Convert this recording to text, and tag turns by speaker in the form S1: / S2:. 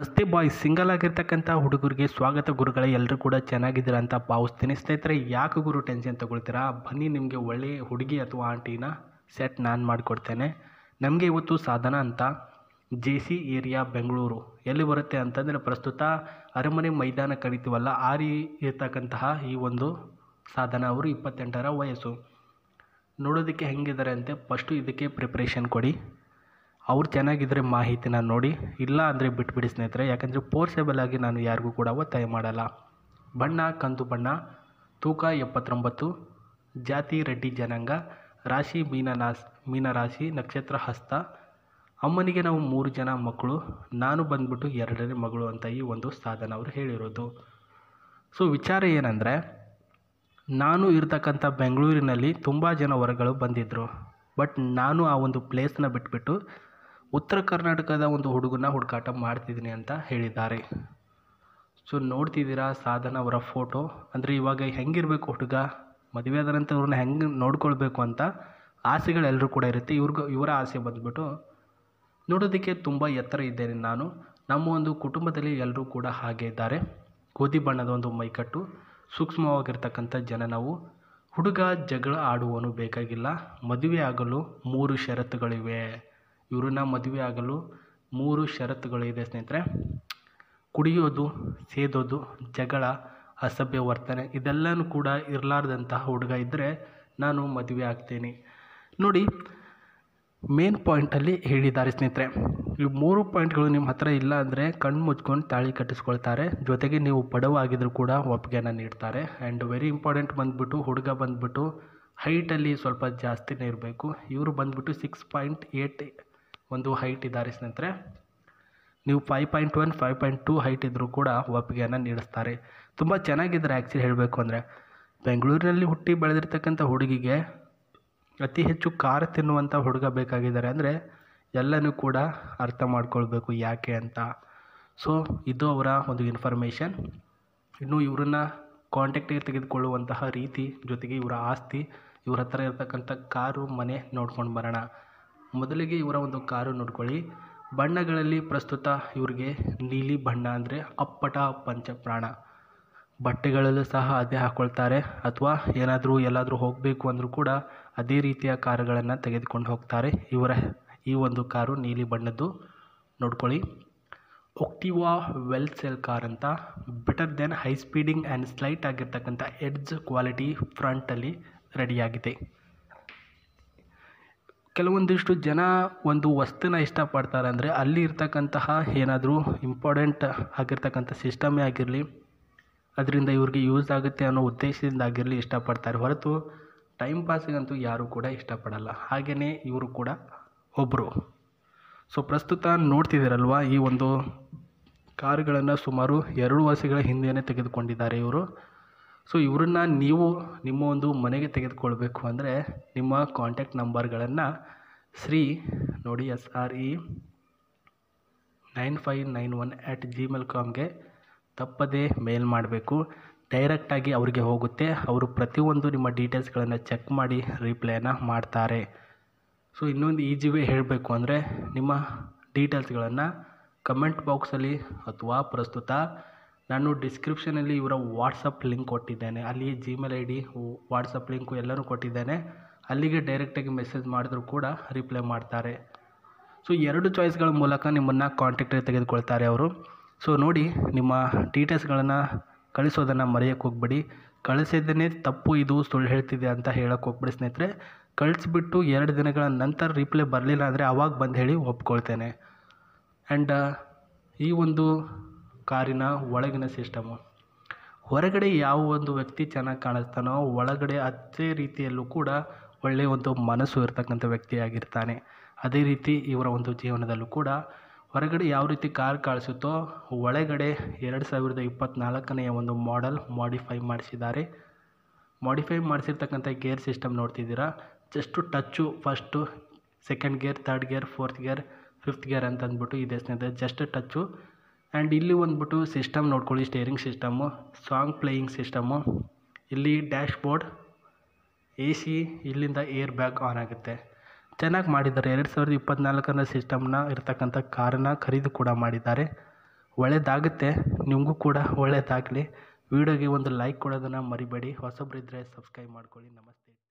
S1: ನಮಸ್ತೆ boys, single ಆಗಿರ್ತಕ್ಕಂಥ ಹುಡುಗರಿಗೆ ಸ್ವಾಗತ ಗುರುಗಳೇ. ಎಲ್ಲರೂ ಕೂಡ ಚೆನ್ನಾಗಿದ್ದೀರಾ ಅಂತ ಭಾವಿಸ್ತೀನಿ. ಸ್ನೇಹಿತರೆ, ಯಾಕೆ ಗುರು ಟೆನ್ಷನ್ ತೊಗೊಳ್ತೀರಾ? ಬನ್ನಿ, ನಿಮಗೆ ಒಳ್ಳೆ ಹುಡುಗಿ ಅಥವಾ ಆಂಟಿನ ಸೆಟ್ ನಾನು ಮಾಡಿಕೊಡ್ತೇನೆ. ನಮಗೆ ಇವತ್ತು ಸಾಧನ ಅಂತ JC ಏರಿಯಾ ಬೆಂಗಳೂರು ಎಲ್ಲಿ ಬರುತ್ತೆ ಅಂತಂದರೆ, ಪ್ರಸ್ತುತ ಅರಮನೆ ಮೈದಾನ ಕರಿತೀವಲ್ಲ, ಇರ್ತಕ್ಕಂತಹ ಈ ಒಂದು ಸಾಧನ. ಅವರು 28ರ ವಯಸ್ಸು. ನೋಡೋದಕ್ಕೆ ಹೆಂಗಿದ್ದಾರೆ ಅಂತೆ ಫಸ್ಟು ಇದಕ್ಕೆ ಪ್ರಿಪ್ರೇಷನ್ ಕೊಡಿ. ಅವ್ರು ಚೆನ್ನಾಗಿದ್ದರೆ ಮಾಹಿತಿನ ನೋಡಿ, ಇಲ್ಲ ಅಂದರೆ ಬಿಟ್ಬಿಡಿ ಸ್ನೇಹಿತರೆ. ಯಾಕಂದರೆ ಫೋರ್ಸೇಬಲ್ ಆಗಿ ನಾನು ಯಾರಿಗೂ ಕೂಡ ಒತ್ತಾಯ ಮಾಡಲ್ಲ. ಬಣ್ಣ ಕಂದು ಬಣ್ಣ, ತೂಕ 79, ಜಾತಿ ರೆಡ್ಡಿ ಜನಾಂಗ, ರಾಶಿ ಮೀನರಾಶಿ, ನಕ್ಷತ್ರ ಹಸ್ತ. ಅಮ್ಮನಿಗೆ ನಾವು 3 ಜನ ಮಕ್ಕಳು, ನಾನು ಬಂದ್ಬಿಟ್ಟು 2ನೇ ಮಗಳು ಅಂತ ಈ ಒಂದು ಸಾಧನ ಅವರು ಹೇಳಿರೋದು. ಸೊ ವಿಚಾರ ಏನಂದರೆ, ನಾನು ಇರ್ತಕ್ಕಂಥ ಬೆಂಗಳೂರಿನಲ್ಲಿ ತುಂಬ ಜನ ಹೊರಗಳು ಬಂದಿದ್ದರು. ಬಟ್ ನಾನು ಆ ಒಂದು ಪ್ಲೇಸ್ನ ಬಿಟ್ಬಿಟ್ಟು ಉತ್ತರ ಕರ್ನಾಟಕದ ಒಂದು ಹುಡುಗನ ಹುಡುಕಾಟ ಮಾಡ್ತಿದ್ದೀನಿ ಅಂತ ಹೇಳಿದ್ದಾರೆ. ಸೊ ನೋಡ್ತಿದ್ದೀರಾ ಸಾಧನ ಅವರ ಫೋಟೋ. ಅಂದರೆ ಇವಾಗ ಹೆಂಗಿರಬೇಕು ಹುಡುಗ, ಮದುವೆ ಆದ ನಂತರ ಇವ್ರನ್ನ ಹೆಂಗೆ ನೋಡ್ಕೊಳ್ಬೇಕು ಅಂತ ಆಸೆಗಳೆಲ್ಲರೂ ಕೂಡ ಇರುತ್ತೆ. ಇವರ ಆಸೆ ಬಂದುಬಿಟ್ಟು ನೋಡೋದಕ್ಕೆ ತುಂಬ ಎತ್ತರ ಇದ್ದೇನೆ ನಾನು. ನಮ್ಮ ಒಂದು ಕುಟುಂಬದಲ್ಲಿ ಎಲ್ಲರೂ ಕೂಡ ಹಾಗೆ ಇದ್ದಾರೆ. ಗೋಧಿ ಬಣ್ಣದ ಒಂದು ಮೈಕಟ್ಟು, ಸೂಕ್ಷ್ಮವಾಗಿರ್ತಕ್ಕಂಥ ಜನ ನಾವು. ಹುಡುಗ ಜಗಳ ಆಡುವವನು ಬೇಕಾಗಿಲ್ಲ. ಮದುವೆ ಆಗಲು 3 ಷರತ್ತುಗಳಿವೆ. ಇವ್ರನ್ನ ಮದುವೆ ಆಗಲು 3 ಷರತ್ತುಗಳಿದೆ ಸ್ನೇಹಿತರೆ. ಕುಡಿಯೋದು, ಸೇದೋದು, ಜಗಳ, ಅಸಭ್ಯ ವರ್ತನೆ ಇದೆಲ್ಲನೂ ಕೂಡ ಇರಲಾರ್ದಂತಹ ಹುಡುಗ ಇದ್ದರೆ ನಾನು ಮದುವೆ ಆಗ್ತೀನಿ. ನೋಡಿ, ಮೇನ್ ಪಾಯಿಂಟಲ್ಲಿ ಹೇಳಿದ್ದಾರೆ ಸ್ನೇಹಿತರೆ. ಈ 3 ಪಾಯಿಂಟ್ಗಳು ನಿಮ್ಮ ಹತ್ರ ಇಲ್ಲ ಅಂದರೆ ಕಣ್ಣು ಮುಚ್ಕೊಂಡು ತಾಳಿ ಕಟ್ಟಿಸ್ಕೊಳ್ತಾರೆ. ಜೊತೆಗೆ ನೀವು ಬಡವಾಗಿದ್ದರೂ ಕೂಡ ಒಪ್ಪಿಗೆನ ನೀಡ್ತಾರೆ. ಆ್ಯಂಡ್ ವೆರಿ ಇಂಪಾರ್ಟೆಂಟ್ ಬಂದುಬಿಟ್ಟು, ಹುಡುಗ ಬಂದುಬಿಟ್ಟು ಹೈಟಲ್ಲಿ ಸ್ವಲ್ಪ ಜಾಸ್ತಿನೇ ಇರಬೇಕು. ಇವರು ಬಂದುಬಿಟ್ಟು 6.8 ಒಂದು ಹೈಟ್ ಇದ್ದಾರೆ ಸ್ನೇಹಿತರೆ. ನೀವು 5.1, 5.2 ಹೈಟ್ ಇದ್ದರೂ ಕೂಡ ಒಪ್ಪಿಗೆಯನ್ನು ನೀಡಿಸ್ತಾರೆ. ತುಂಬ ಚೆನ್ನಾಗಿದ್ದಾರೆ ಆ್ಯಕ್ಚುಲಿ ಹೇಳಬೇಕು ಅಂದರೆ. ಬೆಂಗಳೂರಿನಲ್ಲಿ ಹುಟ್ಟಿ ಬೆಳೆದಿರ್ತಕ್ಕಂಥ ಹುಡುಗಿಗೆ ಅತಿ ಹೆಚ್ಚು ಕಾರ್ ತಿನ್ನುವಂಥ ಹುಡುಗ ಬೇಕಾಗಿದ್ದಾರೆ ಅಂದರೆ ಎಲ್ಲನೂ ಕೂಡ ಅರ್ಥ ಮಾಡ್ಕೊಳ್ಬೇಕು ಯಾಕೆ ಅಂತ. ಸೊ ಇದು ಅವರ ಒಂದು ಇನ್ಫಾರ್ಮೇಷನ್. ಇನ್ನು ಇವರನ್ನ ಕಾಂಟ್ಯಾಕ್ಟಿಗೆ ತೆಗೆದುಕೊಳ್ಳುವಂತಹ ರೀತಿ, ಜೊತೆಗೆ ಇವರ ಆಸ್ತಿ, ಇವ್ರ ಹತ್ರ ಇರತಕ್ಕಂಥ ಕಾರು, ಮನೆ ನೋಡ್ಕೊಂಡು ಬರೋಣ. ಮೊದಲಿಗೆ ಇವರ ಒಂದು ಕಾರು ನೋಡ್ಕೊಳ್ಳಿ. ಬಣ್ಣಗಳಲ್ಲಿ ಪ್ರಸ್ತುತ ಇವ್ರಿಗೆ ನೀಲಿ ಬಣ್ಣ ಅಂದರೆ ಅಪ್ಪಟ ಪಂಚಪ್ರಾಣ. ಬಟ್ಟೆಗಳಲ್ಲೂ ಸಹ ಅದೇ ಹಾಕ್ಕೊಳ್ತಾರೆ, ಅಥವಾ ಎಲ್ಲಾದರೂ ಹೋಗಬೇಕು ಅಂದರೂ ಕೂಡ ಅದೇ ರೀತಿಯ ಕಾರುಗಳನ್ನು ತೆಗೆದುಕೊಂಡು ಹೋಗ್ತಾರೆ. ಇವರ ಈ ಒಂದು ಕಾರು ನೀಲಿ ಬಣ್ಣದ್ದು ನೋಡ್ಕೊಳ್ಳಿ. ಆಕ್ಟಿವಾ ವೆಲ್ ಸೇಲ್ ಕಾರ್ ಅಂತ, better than high speeding and slight ಆಗಿರ್ತಕ್ಕಂಥ ಎಡ್ಜ್ ಕ್ವಾಲಿಟಿ ಫ್ರಂಟಲ್ಲಿ ರೆಡಿಯಾಗಿದೆ. ಕೆಲವೊಂದಿಷ್ಟು ಜನ ಒಂದು ವಸ್ತುನ ಇಷ್ಟಪಡ್ತಾರೆ ಅಂದರೆ ಅಲ್ಲಿ ಇರ್ತಕ್ಕಂತಹ ಏನಾದರೂ ಇಂಪಾರ್ಟೆಂಟ್ ಆಗಿರ್ತಕ್ಕಂಥ ಸಿಸ್ಟಮೇ ಆಗಿರಲಿ, ಅದರಿಂದ ಇವ್ರಿಗೆ ಯೂಸ್ ಆಗುತ್ತೆ ಅನ್ನೋ ಉದ್ದೇಶದಿಂದ ಆಗಿರಲಿ ಇಷ್ಟಪಡ್ತಾರೆ ಹೊರತು ಟೈಮ್ ಪಾಸಿಗಂತೂ ಯಾರೂ ಕೂಡ ಇಷ್ಟಪಡಲ್ಲ. ಹಾಗೆಯೇ ಇವರು ಕೂಡ ಒಬ್ಬರು. ಸೊ ಪ್ರಸ್ತುತ ನೋಡ್ತಿದ್ದೀರಲ್ವ, ಈ ಒಂದು ಕಾರುಗಳನ್ನು ಸುಮಾರು 2 ವರ್ಷಗಳ ಹಿಂದೆಯೇ ತೆಗೆದುಕೊಂಡಿದ್ದಾರೆ ಇವರು. ಸೊ ಇವ್ರನ್ನ ನೀವು ನಿಮ್ಮ ಒಂದು ಮನೆಗೆ ತೆಗೆದುಕೊಳ್ಬೇಕು ಅಂದರೆ ನಿಮ್ಮ ಕಾಂಟ್ಯಾಕ್ಟ್ ನಂಬರ್ಗಳನ್ನು ಶ್ರೀ ನೋಡಿ SRE9591@gmail.comಗೆ ತಪ್ಪದೇ ಮೇಲ್ ಮಾಡಬೇಕು. ಡೈರೆಕ್ಟಾಗಿ ಅವರಿಗೆ ಹೋಗುತ್ತೆ. ಅವರು ಪ್ರತಿಯೊಂದು ನಿಮ್ಮ ಡೀಟೇಲ್ಸ್ಗಳನ್ನು ಚೆಕ್ ಮಾಡಿ ರಿಪ್ಲೈನ ಮಾಡ್ತಾರೆ. ಸೊ ಇನ್ನೊಂದು ಈಜಿ ವೇ ಹೇಳಬೇಕು ಅಂದರೆ, ನಿಮ್ಮ ಡೀಟೇಲ್ಸ್ಗಳನ್ನು ಕಮೆಂಟ್ ಬಾಕ್ಸಲ್ಲಿ ಅಥವಾ ಪ್ರಸ್ತುತ ನಾನು ಡಿಸ್ಕ್ರಿಪ್ಷನಲ್ಲಿ ಇವರ ವಾಟ್ಸಪ್ ಲಿಂಕ್ ಕೊಟ್ಟಿದ್ದೇನೆ. ಅಲ್ಲಿ Gmail ID, ವಾಟ್ಸಪ್ ಲಿಂಕು ಎಲ್ಲನೂ ಕೊಟ್ಟಿದ್ದೇನೆ. ಅಲ್ಲಿಗೆ ಡೈರೆಕ್ಟಾಗಿ ಮೆಸೇಜ್ ಮಾಡಿದ್ರೂ ಕೂಡ ರಿಪ್ಲೈ ಮಾಡ್ತಾರೆ. ಸೊ 2 ಚಾಯ್ಸ್ಗಳ ಮೂಲಕ ನಿಮ್ಮನ್ನು ಕಾಂಟ್ಯಾಕ್ಟಿಗೆ ತೆಗೆದುಕೊಳ್ತಾರೆ ಅವರು. ಸೊ ನೋಡಿ, ನಿಮ್ಮ ಡೀಟೇಲ್ಸ್ಗಳನ್ನು ಕಳಿಸೋದನ್ನು ಮರೆಯೋಕ್ಕೆ ಹೋಗ್ಬೇಡಿ. ಕಳಿಸಿದ್ದೇನೆ ತಪ್ಪು, ಇದು ಸುಳ್ಳು ಹೇಳ್ತಿದೆ ಅಂತ ಹೇಳೋಕ್ಕೆ ಹೋಗ್ಬೇಡಿ ಸ್ನೇಹಿತರೆ. ಕಳಿಸ್ಬಿಟ್ಟು 2 ದಿನಗಳ ನಂತರ ರಿಪ್ಲೈ ಬರಲಿಲ್ಲ ಅಂದರೆ ಆವಾಗ ಬಂದು ಹೇಳಿ ಒಪ್ಕೊಳ್ತೇನೆ. ಆ್ಯಂಡ್ ಈ ಒಂದು ಕಾರಿನ ಒಳಗಿನ ಸಿಸ್ಟಮು, ಹೊರಗಡೆ ಯಾವ ಒಂದು ವ್ಯಕ್ತಿ ಚೆನ್ನಾಗಿ ಕಾಣಿಸ್ತಾನೋ ಒಳಗಡೆ ಅದೇ ರೀತಿಯಲ್ಲೂ ಕೂಡ ಒಳ್ಳೆಯ ಒಂದು ಮನಸ್ಸು ಇರ್ತಕ್ಕಂಥ ವ್ಯಕ್ತಿಯಾಗಿರ್ತಾನೆ. ಅದೇ ರೀತಿ ಇವರ ಒಂದು ಜೀವನದಲ್ಲೂ ಕೂಡ ಹೊರಗಡೆ ಯಾವ ರೀತಿ ಕಾರ್ ಕಾಣಿಸುತ್ತೋ ಒಳಗಡೆ 2024ನೇ ಒಂದು ಮಾಡೆಲ್ ಮಾಡಿಫೈ ಮಾಡಿಸಿದ್ದಾರೆ. ಮಾಡಿಫೈ ಮಾಡಿಸಿರ್ತಕ್ಕಂಥ ಗೇರ್ ಸಿಸ್ಟಮ್ ನೋಡ್ತಿದ್ದೀರಾ. Just touch, first, second gear, third gear, fourth gear, fifth gear ಅಂತ ಅಂದ್ಬಿಟ್ಟು ಇದೆ ಸ್ನೇಹಿತರೆ. Just touch. ಆ್ಯಂಡ್ ಇಲ್ಲಿ ಬಂದ್ಬಿಟ್ಟು ಸಿಸ್ಟಮ್ ನೋಡ್ಕೊಳ್ಳಿ, steering system, song playing system, ಇಲ್ಲಿ ಡ್ಯಾಶ್ ಬೋರ್ಡ್, AC, ಇಲ್ಲಿಂದ ಏರ್ ಬ್ಯಾಗ್ ಆನ್ ಆಗುತ್ತೆ. ಚೆನ್ನಾಗಿ ಮಾಡಿದ್ದಾರೆ. 2024ರ ಸಿಸ್ಟಮ್ನ ಇರ್ತಕ್ಕಂಥ ಕಾರನ್ನ ಖರೀದಿ ಕೂಡ ಮಾಡಿದ್ದಾರೆ. ಒಳ್ಳೆಯದಾಗುತ್ತೆ, ನಿಮಗೂ ಕೂಡ ಒಳ್ಳೆಯದಾಗಲಿ. ವಿಡಿಯೋಗೆ ಒಂದು ಲೈಕ್ ಕೊಡೋದನ್ನು ಮರಿಬೇಡಿ. ಹೊಸಬ್ರಿದ್ದರೆ ಸಬ್ಸ್ಕ್ರೈಬ್ ಮಾಡ್ಕೊಳ್ಳಿ. ನಮಸ್ತೆ.